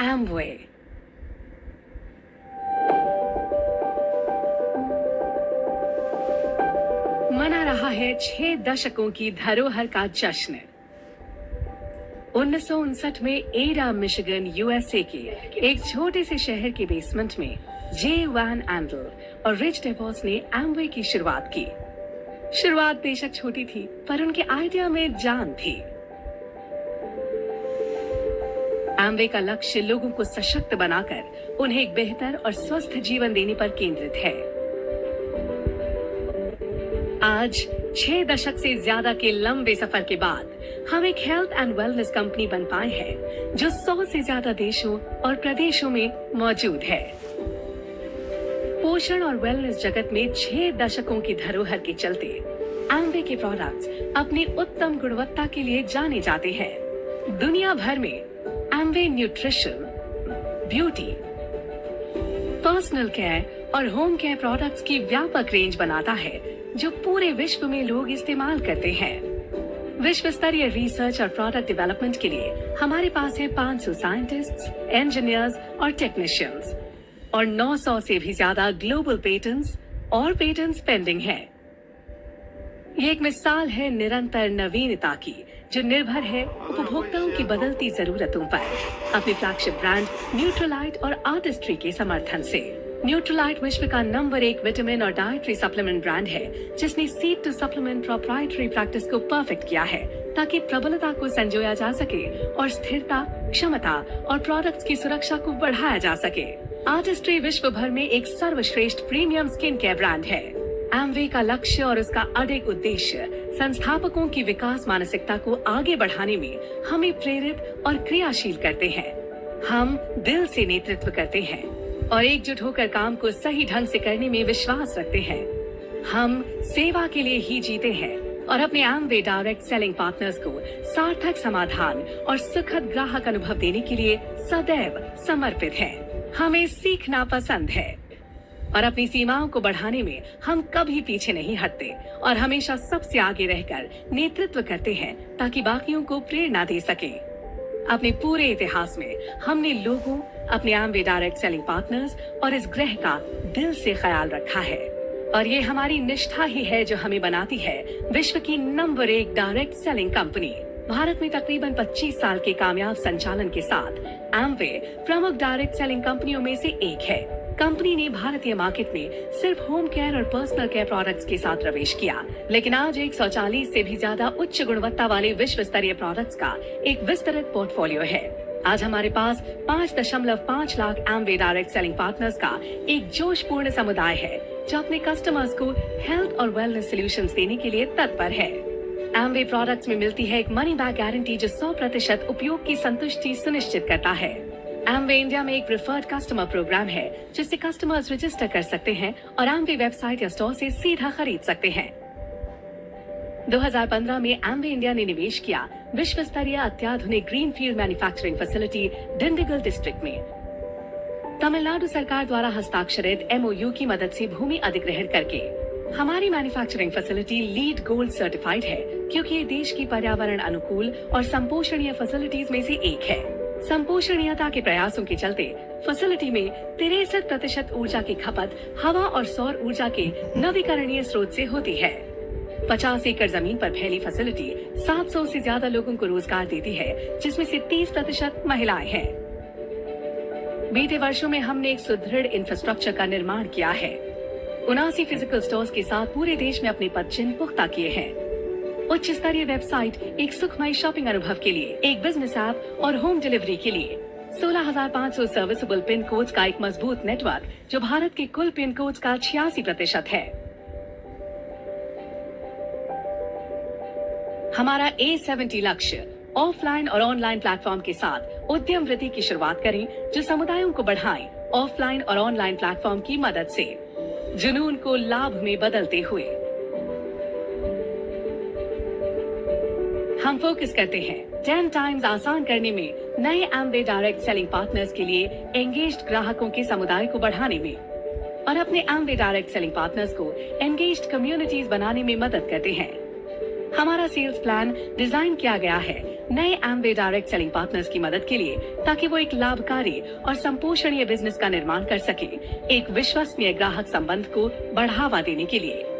Amway. मना रहा है 6 दशकों की धरोहर का जश्न। 1959 में एडा मिशिगन यूएसए के एक छोटे से शहर के बेसमेंट में जे वैन एंडल और रिच डेवॉस ने एमवे की शुरुआत की। शुरुआत बेशक छोटी थी, पर उनके आइडिया में जान थी। एमवे का लक्ष्य लोगों को सशक्त बनाकर उन्हें एक बेहतर और स्वस्थ जीवन देने पर केंद्रित है। आज 6 दशक से ज्यादा के लंबे सफर के बाद हम एक हेल्थ एंड वेलनेस कंपनी बन पाए हैं जो 100 से ज्यादा देशों और प्रदेशों में मौजूद है। पोषण और वेलनेस जगत में 6 दशकों की धरोहर के चलते एमवे के प्रोडक्ट्स अपनी उत्तम गुणवत्ता के लिए जाने जाते हैं। दुनिया भर में Amway nutrition, beauty, personal care और होम केयर प्रोडक्ट्स की व्यापक रेंज बनाता है जो पूरे विश्व में लोग इस्तेमाल करते हैं। विश्व स्तरीय रिसर्च और प्रोडक्ट डेवलपमेंट के लिए हमारे पास है 500 साइंटिस्ट्स, इंजीनियर्स और टेक्नीशियंस और 900 से भी ज्यादा ग्लोबल पेटेंट्स पेंडिंग हैं। ये एक मिसाल है निरंतर नवीनता की जो निर्भर है उपभोक्ताओं की बदलती जरूरतों पर। अपने फ्लैगशिप ब्रांड न्यूट्रलाइट और आर्टिस्ट्री के समर्थन से न्यूट्रलाइट विश्व का नंबर 1 विटामिन और डाइटरी सप्लीमेंट ब्रांड है जिसने seed to supplement proprietary practice को परफेक्ट किया है ताकि प्रबलता को संजोया जा सके और स्थिरता, क्षमता और प्रोडक्ट्स की सुरक्षा को बढ़ाया जा सके। आर्टिस्ट्री विश्व भर में एक सर्वश्रेष्ठ प्रीमियम स्किन केयर ब्रांड है। एमवे का लक्ष्य और उसका अडिग उद्देश्य संस्थापकों की विकास मानसिकता को आगे बढ़ाने में हमें प्रेरित और क्रियाशील करते हैं। हम दिल से नेतृत्व करते हैं और एकजुट होकर काम को सही ढंग से करने में विश्वास रखते हैं। हम सेवा के लिए ही जीते हैं और अपने एमवे डायरेक्ट सेलिंग पार्टनर्स को सार्थक समाधान और सुखद ग्राहक अनुभव देने के लिए सदैव समर्पित हैं। हमें सीखना पसंद है और अपनी सीमाओं को बढ़ाने में हम कभी पीछे नहीं हटते और हमेशा सबसे आगे रहकर नेतृत्व करते हैं ताकि बाकियों को प्रेरणा दे सके। अपने पूरे इतिहास में हमने लोगों, अपने एमवे डायरेक्ट सेलिंग पार्टनर्स और इस ग्रह का दिल से ख्याल रखा है और ये हमारी निष्ठा ही है जो हमें बनाती है विश्व की number 1 direct selling company. Bharat में तकरीबन 25 साल के कामयाब संचालन के साथ एमवे प्रमुख डायरेक्ट सेलिंग कंपनियों में से एक है। कंपनी ने भारतीय मार्केट में सिर्फ होम केयर और पर्सनल केयर प्रोडक्ट्स के साथ प्रवेश किया, लेकिन आज 140 से भी ज्यादा उच्च गुणवत्ता वाले विश्व स्तरीय प्रोडक्ट्स का एक विस्तृत पोर्टफोलियो है। आज हमारे पास 5.5 lakh Amway direct selling partners का एक जोशपूर्ण समुदाय है जो अपने कस्टमर्स को हेल्थ और वेलनेस सॉल्यूशंस देने के लिए तत्पर है। एमवे प्रोडक्ट्स में मिलती है एक मनी बैक गारंटी जो 100% उपयोग की संतुष्टि सुनिश्चित करता है। एमवे इंडिया में एक प्रिफर्ड कस्टमर प्रोग्राम है जिससे कस्टमर्स रजिस्टर कर सकते हैं और एमवे वेबसाइट या स्टोर से सीधा खरीद सकते हैं। 2015 में एमवे इंडिया ने निवेश किया विश्व स्तरीय अत्याधुनिक greenfield manufacturing facility Dindigul district में। तमिलनाडु सरकार द्वारा हस्ताक्षरित एमओयू की मदद से भूमि अधिग्रहण करके हमारी manufacturing facility lead gold certified है क्योंकि ये देश की पर्यावरण अनुकूल और संपोषणीय फैसिलिटीज में से एक है। संपोषणीयता के प्रयासों के चलते फैसिलिटी में 63% ऊर्जा की खपत हवा और सौर ऊर्जा के नवीकरणीय स्रोत से होती है। 50 एकड़ जमीन पर फैली फैसिलिटी 700 से ज्यादा लोगों को रोजगार देती है जिसमें से 30% महिलाएं हैं। बीते वर्षों में हमने एक सुदृढ़ इंफ्रास्ट्रक्चर का निर्माण किया है। 79 फिजिकल स्टोर्स के साथ पूरे देश में अपने पदचिन्ह पुख्ता किए हैं। उच्च स्तरीय वेबसाइट, एक सुखमय शॉपिंग अनुभव के लिए, एक बिजनेस ऐप और होम डिलीवरी के लिए 16,500 सर्विसेबल पिन कोड्स का एक मजबूत नेटवर्क जो भारत के कुल पिन कोड्स का 86% है। हमारा A70 लक्ष्य ऑफलाइन और ऑनलाइन प्लेटफॉर्म के साथ उद्यम वृद्धि की शुरुआत करें जो समुदायों को बढ़ाएं ऑफलाइन और ऑनलाइन प्लेटफॉर्म की मदद से, जुनून को लाभ में बदलते हुए। हम फोकस करते हैं 10 टाइम्स आसान करने में नए एमवे डायरेक्ट सेलिंग पार्टनर्स के लिए एंगेज्ड ग्राहकों के समुदाय को बढ़ाने में और अपने एमवे डायरेक्ट सेलिंग पार्टनर्स को एंगेज्ड कम्युनिटीज बनाने में मदद करते हैं। हमारा सेल्स प्लान डिजाइन किया गया है नए एम्वे डायरेक्ट सेलिंग पार्टनर्स की मदद के लिए, ताकि वो एक लाभकारी और संपोषणीय बिजनेस का निर्माण कर सके, एक विश्वसनीय ग्राहक संबंध को बढ़ावा देने के लिए।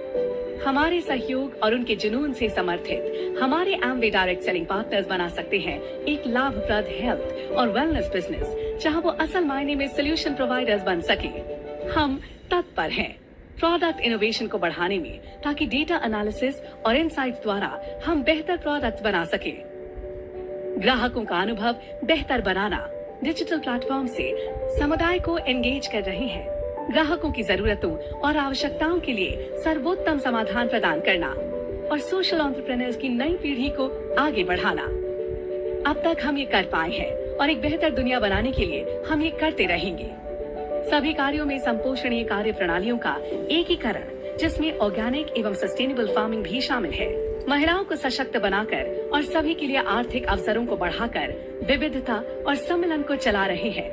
हमारे सहयोग और उनके जुनून से समर्थित हमारे एम्वे डायरेक्ट सेलिंग पार्टनर्स बना सकते हैं एक लाभप्रद हेल्थ और वेलनेस बिजनेस, जहां वो असल मायने में सोल्यूशन प्रोवाइडर्स बन सके। हम तत्पर हैं प्रोडक्ट इनोवेशन को बढ़ाने में, ताकि डेटा एनालिसिस और इनसाइट्स द्वारा हम बेहतर प्रोडक्ट्स बना सके। ग्राहकों का अनुभव बेहतर बनाना, डिजिटल प्लेटफॉर्म से समुदाय को एंगेज कर रहे हैं। ग्राहकों की जरूरतों और आवश्यकताओं के लिए सर्वोत्तम समाधान प्रदान करना और सोशल एंटरप्रेन्योर्स की नई पीढ़ी को आगे बढ़ाना। अब तक हम ये कर पाए हैं और एक बेहतर दुनिया बनाने के लिए हम ये करते रहेंगे। सभी कार्यों में संपोषणीय कार्य प्रणालियों का एकीकरण, जिसमें ऑर्गेनिक एवं सस्टेनेबल फार्मिंग भी शामिल है, महिलाओं को सशक्त बनाकर और सभी के लिए आर्थिक अवसरों को बढ़ाकर विविधता और सम्मेलन को चला रहे हैं।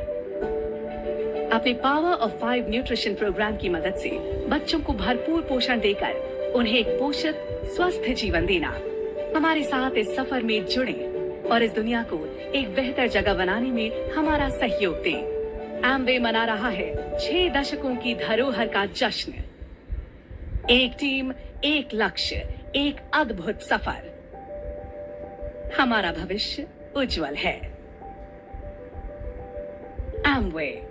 अपने पावर ऑफ 5 न्यूट्रिशन प्रोग्राम की मदद से बच्चों को भरपूर पोषण देकर उन्हें एक पोषित स्वस्थ जीवन देना। हमारे साथ इस सफर में जुड़े और इस दुनिया को एक बेहतर जगह बनाने में हमारा सहयोग दें। एम्वे मना रहा है 6 दशकों की धरोहर का जश्न। एक टीम, एक लक्ष्य, एक अद्भुत सफर। हमारा भविष्य उज्जवल है। एम्वे।